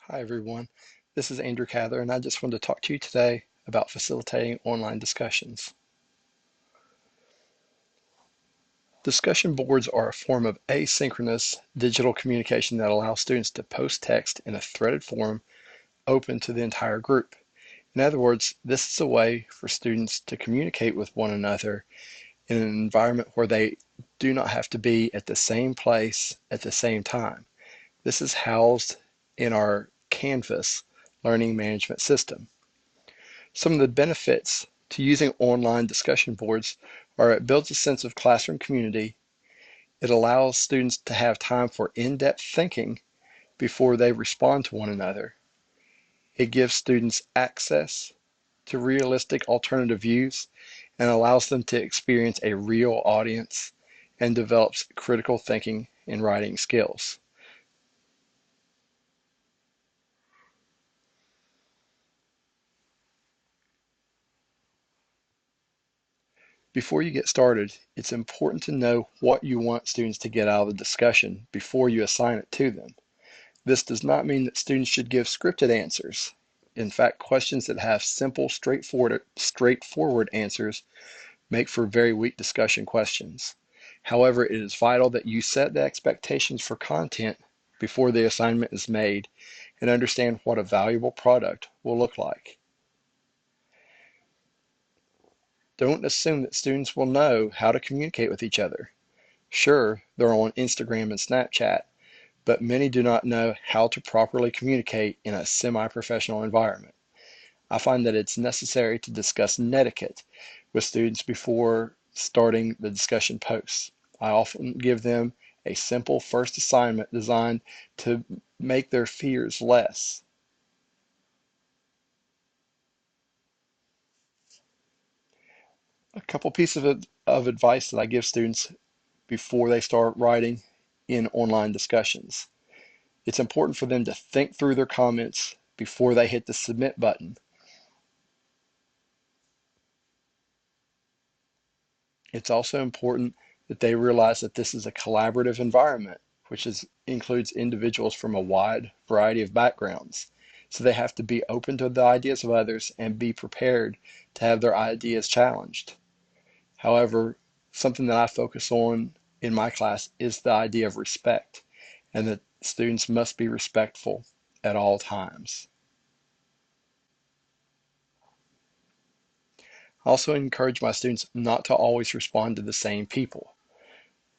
Hi everyone, this is Andrew Cather and I just wanted to talk to you today about facilitating online discussions. Discussion boards are a form of asynchronous digital communication that allows students to post text in a threaded form open to the entire group. In other words, this is a way for students to communicate with one another in an environment where they do not have to be at the same place at the same time. This is housed in our Canvas learning management system. Some of the benefits to using online discussion boards are it builds a sense of classroom community. It allows students to have time for in-depth thinking before they respond to one another. It gives students access to realistic alternative views and allows them to experience a real audience and develops critical thinking and writing skills. Before you get started, it's important to know what you want students to get out of the discussion before you assign it to them. This does not mean that students should give scripted answers. In fact, questions that have simple, straightforward answers make for very weak discussion questions. However, it is vital that you set the expectations for content before the assignment is made and understand what a valuable product will look like. Don't assume that students will know how to communicate with each other. Sure, they're on Instagram and Snapchat, but many do not know how to properly communicate in a semi-professional environment. I find that it's necessary to discuss netiquette with students before starting the discussion posts. I often give them a simple first assignment designed to make their fears less. A couple pieces of advice that I give students before they start writing in online discussions. It's important for them to think through their comments before they hit the submit button. It's also important that they realize that this is a collaborative environment, includes individuals from a wide variety of backgrounds. So they have to be open to the ideas of others and be prepared to have their ideas challenged. However, something that I focus on in my class is the idea of respect, and that students must be respectful at all times. I also encourage my students not to always respond to the same people.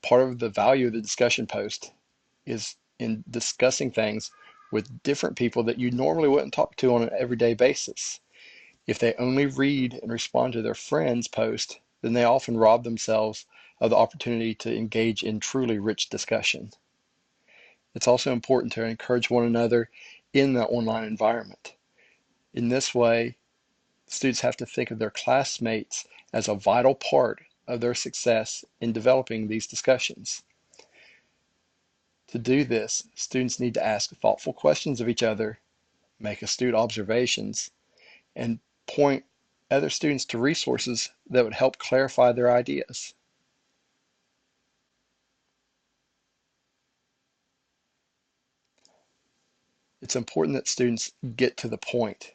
Part of the value of the discussion post is in discussing things with different people that you normally wouldn't talk to on an everyday basis. If they only read and respond to their friends' post, then they often rob themselves of the opportunity to engage in truly rich discussion. It's also important to encourage one another in the online environment. In this way, students have to think of their classmates as a vital part of their success in developing these discussions. To do this, students need to ask thoughtful questions of each other, make astute observations, and point other students to resources that would help clarify their ideas. It's important that students get to the point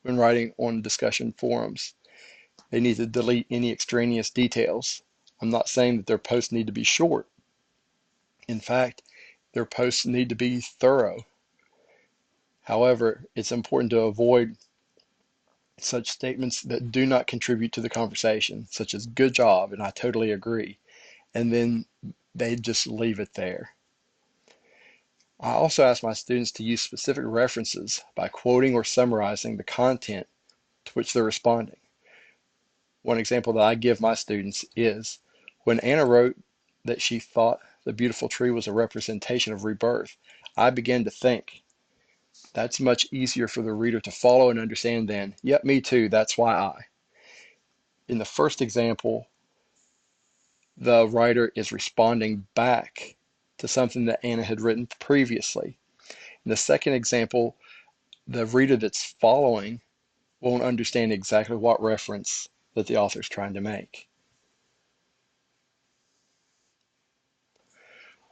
when writing on discussion forums. They need to delete any extraneous details. I'm not saying that their posts need to be short. In fact, their posts need to be thorough. However, it's important to avoid such statements that do not contribute to the conversation, such as good job and I totally agree, and then they just leave it there. I also ask my students to use specific references by quoting or summarizing the content to which they're responding. One example that I give my students is when Anna wrote that she thought the beautiful tree was a representation of rebirth, I began to think that's much easier for the reader to follow and understand than, yep, me too, that's why I. In the first example, the writer is responding back to something that Anna had written previously. In the second example, the reader that's following won't understand exactly what reference that the author is trying to make.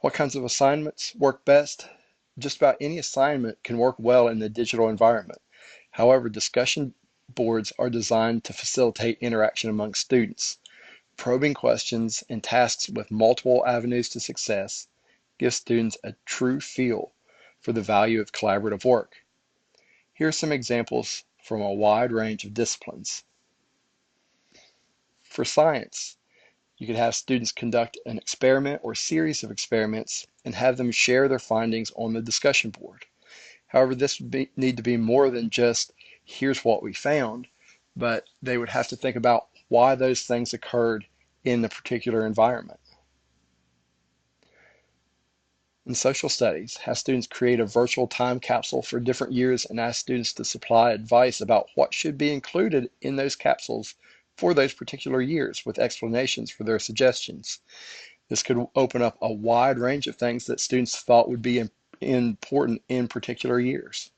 What kinds of assignments work best? just about any assignment can work well in the digital environment. However, discussion boards are designed to facilitate interaction among students. Probing questions and tasks with multiple avenues to success gives students a true feel for the value of collaborative work. Here are some examples from a wide range of disciplines. For science, you could have students conduct an experiment or series of experiments and have them share their findings on the discussion board. However, this would need to be more than just, here's what we found, but they would have to think about why those things occurred in the particular environment. In social studies, have students create a virtual time capsule for different years and ask students to supply advice about what should be included in those capsules for those particular years with explanations for their suggestions. This could open up a wide range of things that students thought would be important in particular years.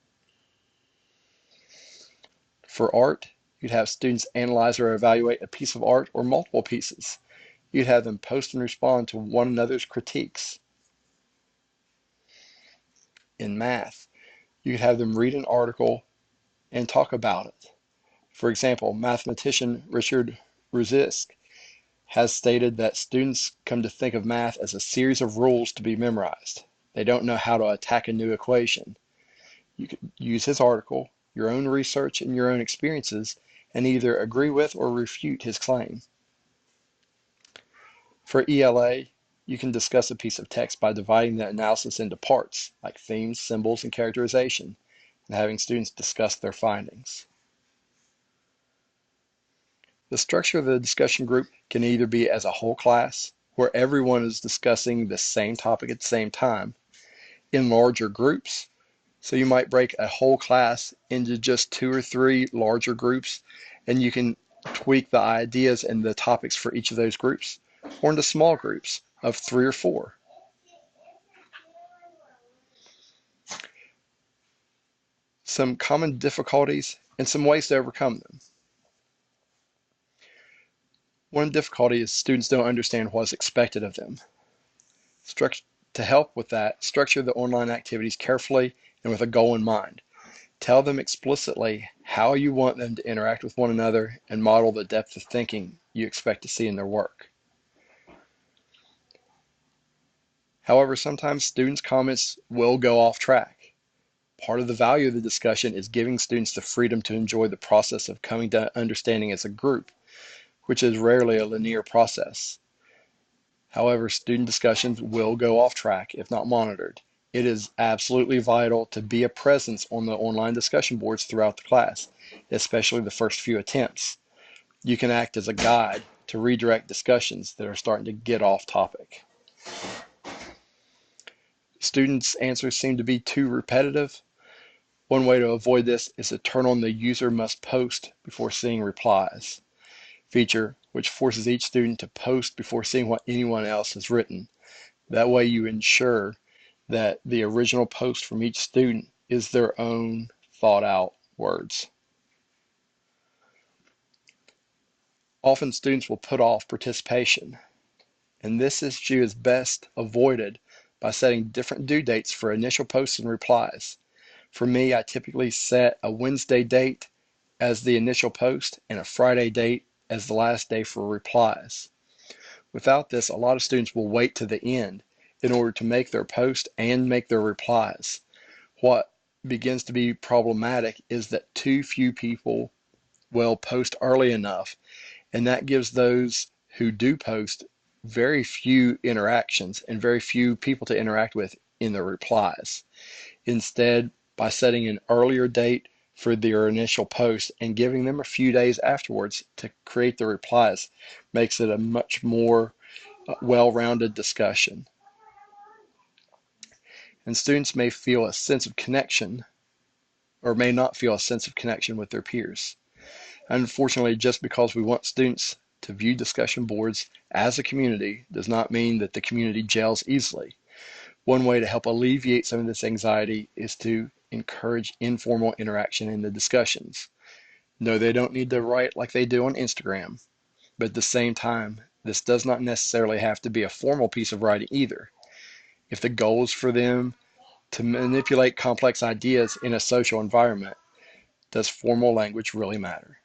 For art, you'd have students analyze or evaluate a piece of art or multiple pieces. You'd have them post and respond to one another's critiques. In math, you could have them read an article and talk about it. For example, mathematician Richard Ruzisk has stated that students come to think of math as a series of rules to be memorized. They don't know how to attack a new equation. You could use his article, your own research, and your own experiences, and either agree with or refute his claim. For ELA, you can discuss a piece of text by dividing the analysis into parts, like themes, symbols, and characterization, and having students discuss their findings. The structure of the discussion group can either be as a whole class, where everyone is discussing the same topic at the same time, in larger groups. So you might break a whole class into just 2 or 3 larger groups, and you can tweak the ideas and the topics for each of those groups, or into small groups of 3 or 4. Some common difficulties and some ways to overcome them. One difficulty is students don't understand what is expected of them. To help with that, structure the online activities carefully and with a goal in mind. Tell them explicitly how you want them to interact with one another and model the depth of thinking you expect to see in their work. However, sometimes students' comments will go off track. Part of the value of the discussion is giving students the freedom to enjoy the process of coming to understanding as a group, which is rarely a linear process. However, student discussions will go off track if not monitored. It is absolutely vital to be a presence on the online discussion boards throughout the class, especially the first few attempts. You can act as a guide to redirect discussions that are starting to get off topic. Students' answers seem to be too repetitive. One way to avoid this is to turn on the user must post before seeing replies feature, which forces each student to post before seeing what anyone else has written. That way you ensure that the original post from each student is their own thought out words. Often students will put off participation, and this issue is best avoided by setting different due dates for initial posts and replies. For me, I typically set a Wednesday date as the initial post and a Friday date as the last day for replies. Without this, a lot of students will wait to the end in order to make their post and make their replies. What begins to be problematic is that too few people will post early enough, and that gives those who do post very few interactions and very few people to interact with in their replies. Instead, by setting an earlier date for their initial post and giving them a few days afterwards to create the replies makes it a much more well-rounded discussion. And students may feel a sense of connection or may not feel a sense of connection with their peers. Unfortunately, just because we want students to view discussion boards as a community does not mean that the community gels easily. One way to help alleviate some of this anxiety is to encourage informal interaction in the discussions. No, they don't need to write like they do on Instagram, but at the same time, this does not necessarily have to be a formal piece of writing either. If the goal is for them To manipulate complex ideas in a social environment, does formal language really matter?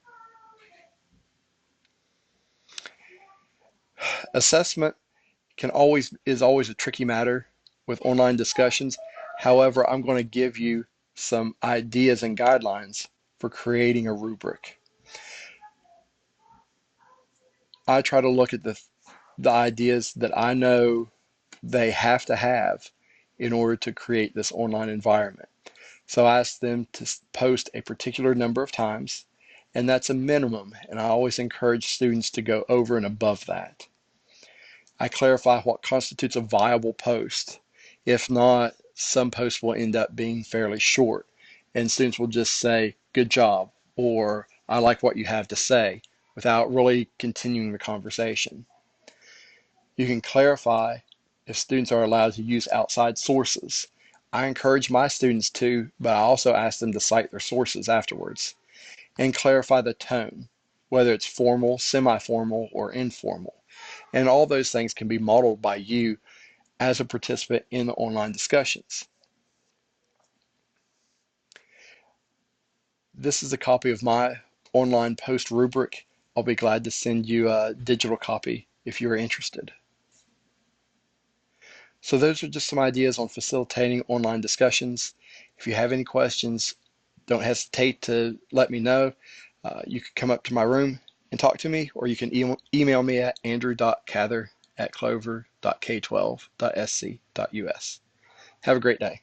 Assessment is always a tricky matter with online discussions. However, I'm going to give you some ideas and guidelines for creating a rubric. I try to look at the ideas that I know they have to have in order to create this online environment. So I ask them to post a particular number of times, and that's a minimum, and I always encourage students to go over and above that. I clarify what constitutes a viable post. If not, some posts will end up being fairly short, and students will just say, "Good job," or "I like what you have to say," without really continuing the conversation. You can clarify if students are allowed to use outside sources. I encourage my students to, but I also ask them to cite their sources afterwards. And clarify the tone, whether it's formal, semi-formal, or informal. And all those things can be modeled by you as a participant in the online discussions. This is a copy of my online post rubric. I'll be glad to send you a digital copy if you're interested. So those are just some ideas on facilitating online discussions. If you have any questions, don't hesitate to let me know. You can come up to my room and talk to me, or you can email me at andrew.cather@clover.k12.sc.us. Have a great day.